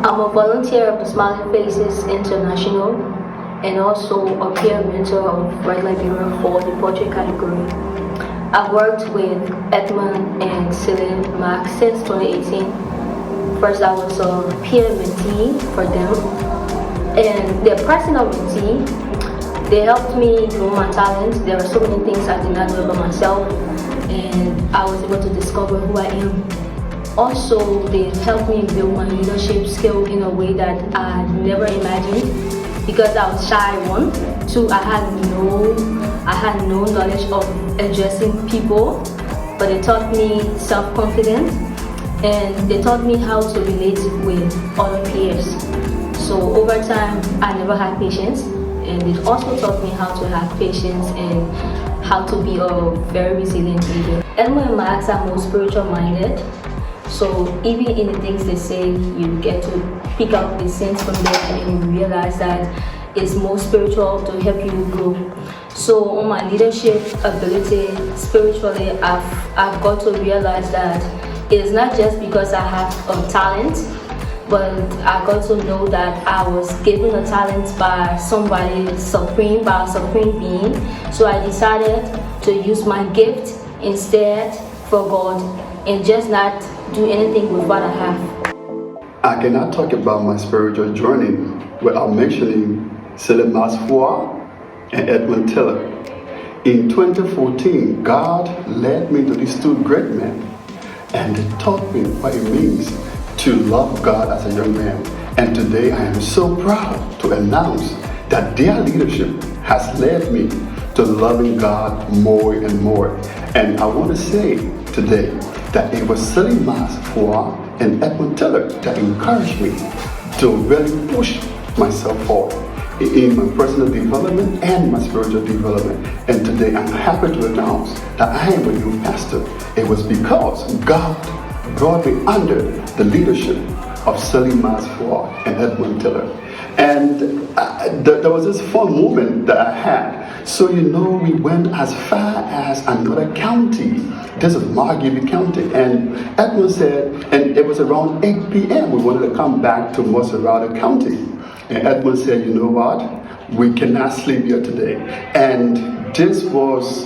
I'm a volunteer of the Smiling Faces International and also a peer mentor of Red Liberia for the portrait category. I've worked with Edmund and Sele Max since 2018. First, I was a peer mentee for them, and their personal mentee. They helped me grow my talent. There are so many things I did not know about myself, and I was able to discover who I am. Also, they helped me build my leadership skill in a way that I never imagined, because I was shy, one. Two, I had no knowledge of addressing people, but they taught me self-confidence, and they taught me how to relate with other peers. So over time, I never had patience, and it also taught me how to have patience and how to be a very resilient leader. Edmund and Max are more spiritual minded. So even in the things they say, you get to pick up the sense from them, and you realize that it's more spiritual to help you grow. So on my leadership ability, spiritually, I've got to realize that it is not just because I have a talent, but I got to know that I was given a talent by somebody supreme, by a supreme being. So I decided to use my gift instead for God and just not do anything with what I have. I cannot talk about my spiritual journey without mentioning Sele Max Fuah and Edmund D. In 2014, God led me to these two great men, and they taught me what it means to love God as a young man. And today I am so proud to announce that their leadership has led me to loving God more and more. And I want to say today that it was Sele Max Fuah and Edmund D that encouraged me to really push myself forward in my personal development and my spiritual development. And today I'm happy to announce that I am a new pastor. It was because God brought me under the leadership of Sele Max Fuah and Edmund D. And there was this fun moment that I had. So we went as far as another county. This is Margibi County. And Edmund said, and it was around 8 p.m. we wanted to come back to Moserado County. And Edmund said, you know what? We cannot sleep here today. And this was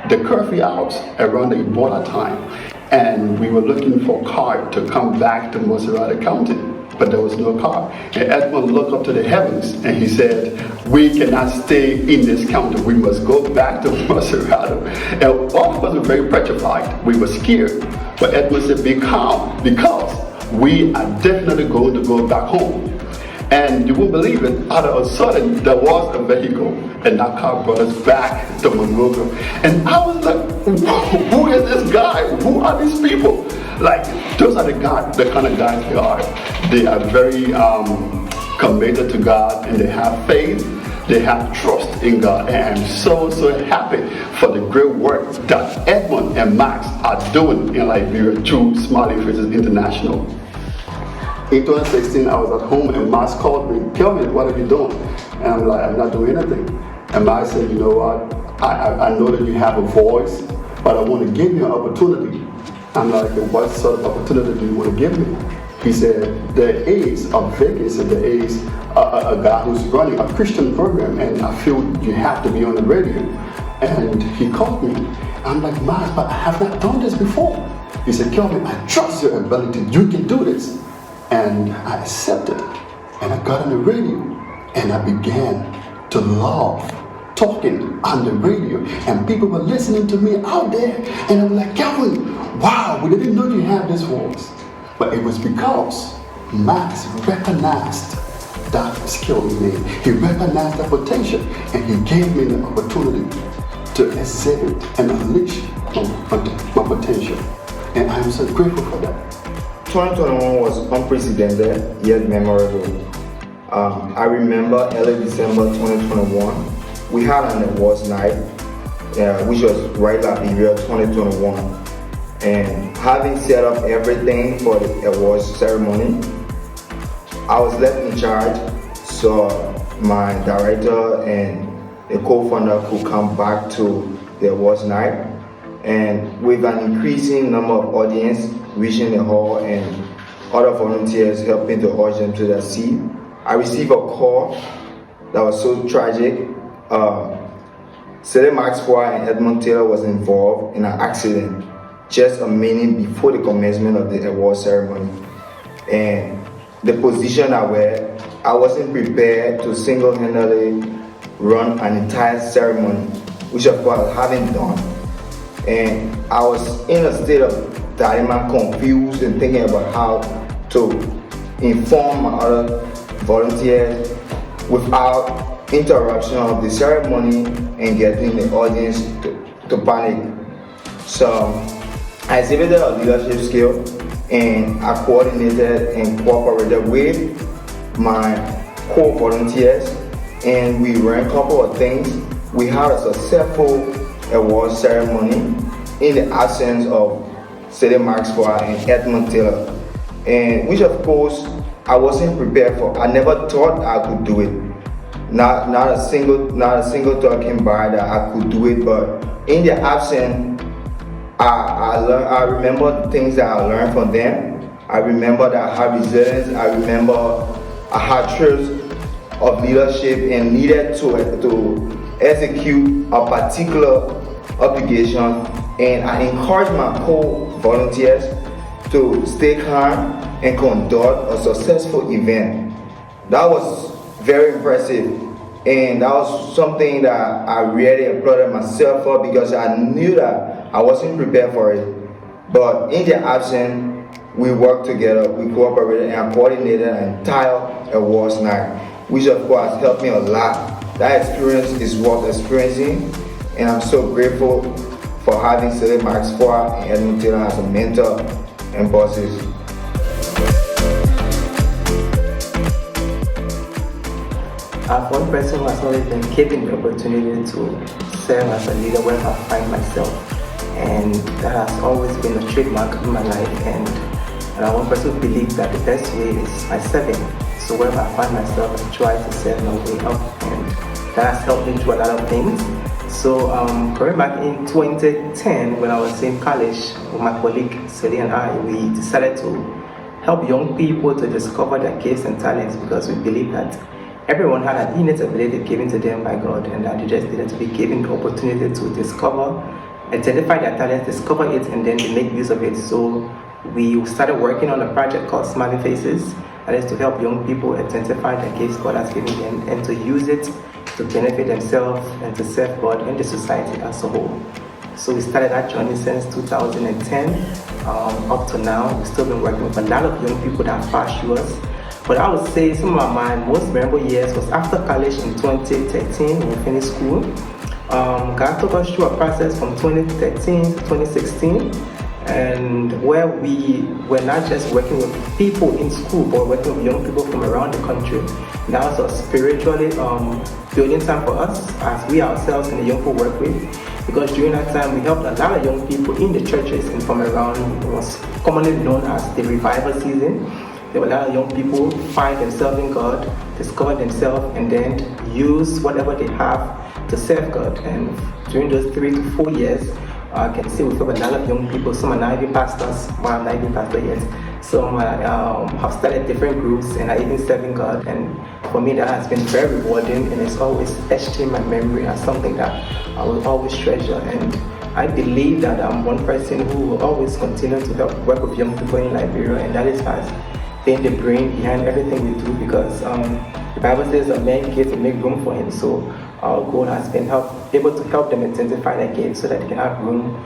the curfew hours around the Ebola time. And we were looking for a car to come back to Moserado County, but there was no car. And Edmund looked up to the heavens and he said, we cannot stay in this county. We must go back to Moserado. And all of us were very petrified. We were scared. But Edmund said, be calm, because we are definitely going to go back home. And you won't believe it, all of a sudden there was a vehicle, and that car brought us back to Monrovia. And I was like, who is this guy? Who are these people? Like, those are the kind of guys they are. They are very committed to God, and they have faith, they have trust in God. And I'm so happy for the great work that Edmund and Max are doing in Liberia through Smiling Faces International. In 2016, I was at home and Max called me, Kelvin, what are you doing? And I'm like, I'm not doing anything. And Max said, you know what, I know that you have a voice, but I want to give you an opportunity. I'm like, what sort of opportunity do you want to give me? He said, there is a vacancy, there is a guy who's running a Christian program, and I feel you have to be on the radio. And he called me. I'm like, Max, but I have not done this before. He said, Kelvin, I trust your ability, you can do this. And I accepted, and I got on the radio, and I began to love talking on the radio, and people were listening to me out there, and I'm like, Calvin, wow, we didn't know you had this voice. But it was because Max recognized that skill in me. He recognized that potential, and he gave me the opportunity to exhibit and unleash my potential. And I'm so grateful for that. 2021 was unprecedented yet memorable. I remember early December 2021, we had an awards night, which was Right Liberia 2021. And having set up everything for the awards ceremony, I was left in charge, so my director and the co-founder could come back to the awards night. And with an increasing number of audience reaching the hall and other volunteers, helping to urge them to their seat. I received a call that was so tragic. Sele Max Fuah and Edmund D was involved in an accident just a minute before the commencement of the award ceremony. And the position I wasn't prepared to single-handedly run an entire ceremony, which of course I haven't done. And I was in a state of dilemma, confused and thinking about how to inform my other volunteers without interruption of the ceremony and getting the audience to panic. So I exhibited a leadership skill, and I coordinated and cooperated with my co-volunteers, and we ran a couple of things. We had a successful award ceremony in the absence of Sele Max Fuah and Edmund D, and which of course I wasn't prepared for. I never thought I could do it. Not a single thought came by that I could do it. But in their absence, I remember the things that I learned from them. I remember that I had resilience. I remember I had traits of leadership and needed to execute a particular obligation. And I encouraged my co-volunteers to stay calm and conduct a successful event. That was very impressive, and that was something that I really applauded myself for, because I knew that I wasn't prepared for it. But in their absence, we worked together, we cooperated, and I coordinated an entire awards night, which of course helped me a lot. That experience is worth experiencing, and I'm so grateful for having Sele Max Fuah and Edmund D as a mentor and bosses. I've one person who has always been given the opportunity to serve as a leader wherever I find myself, and that has always been a trademark in my life. And I'm one person who believes that the best way is by serving. So wherever I find myself, I try to serve my way up, and that has helped me do a lot of things. So coming back in 2010, when I was in college with my colleague Sele and I, we decided to help young people to discover their gifts and talents, because we believe that everyone had an innate ability given to them by God, and that they just needed to be given the opportunity to discover, identify their talents, discover it, and then to make use of it. So we started working on a project called Smiling Faces, that is to help young people identify the gifts God has given them and to use it to benefit themselves and to serve God and the society as a whole. So we started that journey since 2010 up to now. We've still been working with a lot of young people that are far us. But I would say some of my most memorable years was after college in 2013 when we finished school. God took us through a process from 2013 to 2016, and where we were not just working with people in school, but working with young people from around the country. And that was a spiritually building time for us, as we ourselves and the young people work with, because during that time we helped a lot of young people in the churches and from around what was commonly known as the revival season. There were a lot of young people find themselves in God, discover themselves, and then use whatever they have to serve God. And during those 3 to 4 years, I can see we have a lot of young people. Some are not even pastors, while I'm not even pastor yet. Some have started different groups and are even serving God. And for me, that has been very rewarding, and it's always etched in my memory as something that I will always treasure. And I believe that I'm one person who will always continue to help work with young people in Liberia, and that is as being the brain behind everything we do, because the Bible says a man gives to make room for him. So our goal has been able to help them identify their gifts so that they can have room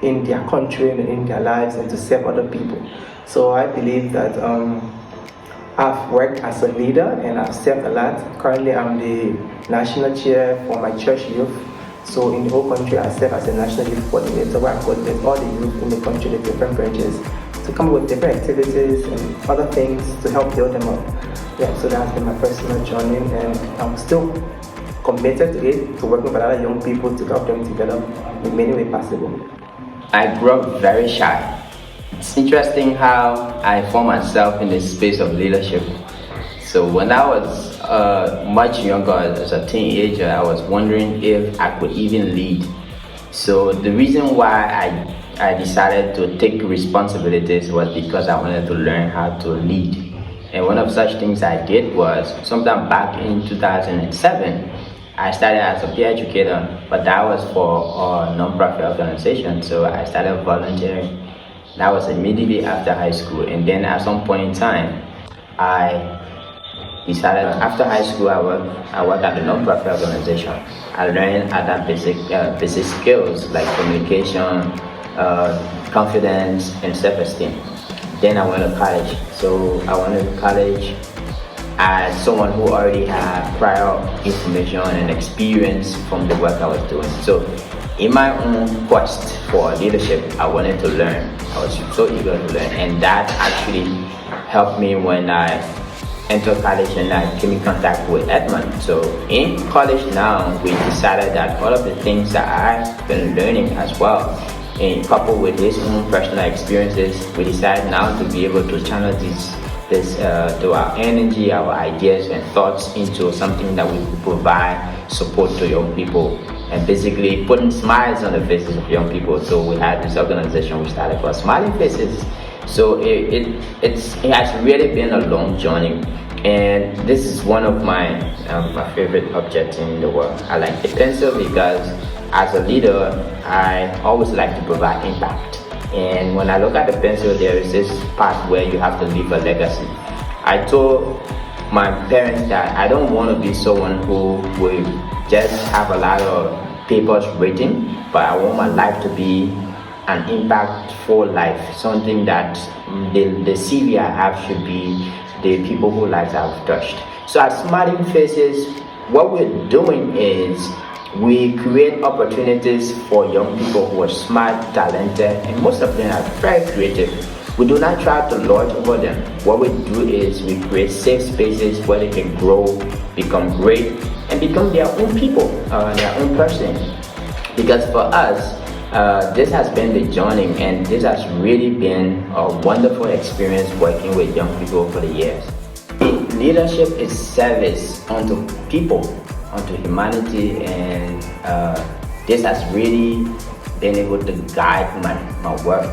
in their country and in their lives and to serve other people. So I believe that I've worked as a leader and I've served a lot. Currently I'm the national chair for my church youth. So in the whole country I serve as a national youth coordinator, where I coordinate all the youth in the country, the different branches, to come up with different activities and other things to help build them up. Yeah, so that's been my personal journey, and I'm still committed to it, to working with a lot of young people to help them develop in many ways possible. I grew up very shy. It's interesting how I found myself in the space of leadership. So when I was much younger, as a teenager, I was wondering if I could even lead. So the reason why I I decided to take responsibilities was because I wanted to learn how to lead. And one of such things I did was sometime back in 2007, I started as a peer educator, but that was for a non-profit organization. So I started volunteering. That was immediately after high school. And then at some point in time, I decided after high school I worked at a non-profit organization. I learned other basic skills like communication, confidence, and self-esteem. Then I went to college. So I went to college as someone who already had prior information and experience from the work I was doing. So in my own quest for leadership, I wanted to learn. I was so eager to learn, and that actually helped me when I entered college and I came in contact with Edmund. So in college now, we decided that all of the things that I've been learning as well, and coupled with his own personal experiences, we decided now to be able to channel to our energy, our ideas and thoughts into something that we could provide support to young people and basically putting smiles on the faces of young people. So we had this organization we started called Smiling Faces. So it has really been a long journey, and this is one of my favorite objects in the world. I like the pencil because as a leader, I always like to provide impact. And when I look at the pencil, there is this part where you have to leave a legacy. I told my parents that I don't want to be someone who will just have a lot of papers written, but I want my life to be an impactful life, something that the CV I have should be the people whose lives I've touched. So at Smiling Faces, what we're doing is we create opportunities for young people who are smart, talented, and most of them are very creative. We do not try to lord over them. What we do is we create safe spaces where they can grow, become great, and become their own people, their own person. Because for us, this has been the journey, and this has really been a wonderful experience working with young people over the years. Leadership is service unto people, onto humanity, and this has really been able to guide my work.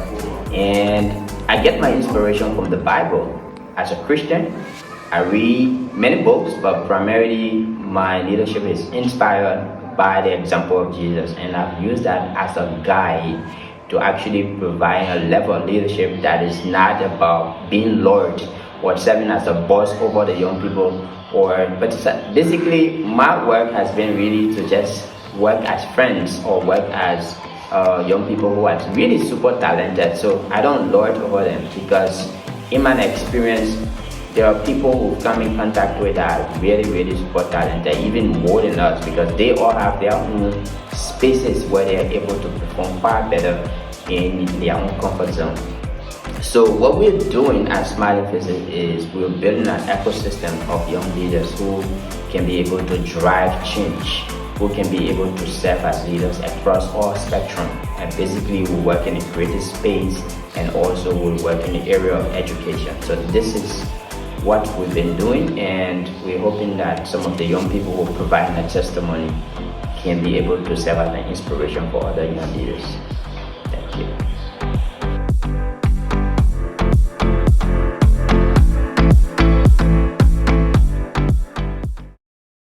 And I get my inspiration from the Bible. As a Christian, I read many books, but primarily my leadership is inspired by the example of Jesus, and I've used that as a guide to actually provide a level of leadership that is not about being Lord or serving as a boss over the young people, but basically my work has been really to just work as friends or work as young people who are really super talented. So I don't lord over them, because in my experience there are people who come in contact with that are really super talented, even more than us, because they all have their own spaces where they are able to perform far better in their own comfort zone. So what we're doing at Smiling Faces is we're building an ecosystem of young leaders who can be able to drive change, who can be able to serve as leaders across all spectrum. And basically we work in the creative space, and also we work in the area of education. So this is what we've been doing, and we're hoping that some of the young people who provide a testimony can be able to serve as an inspiration for other young leaders.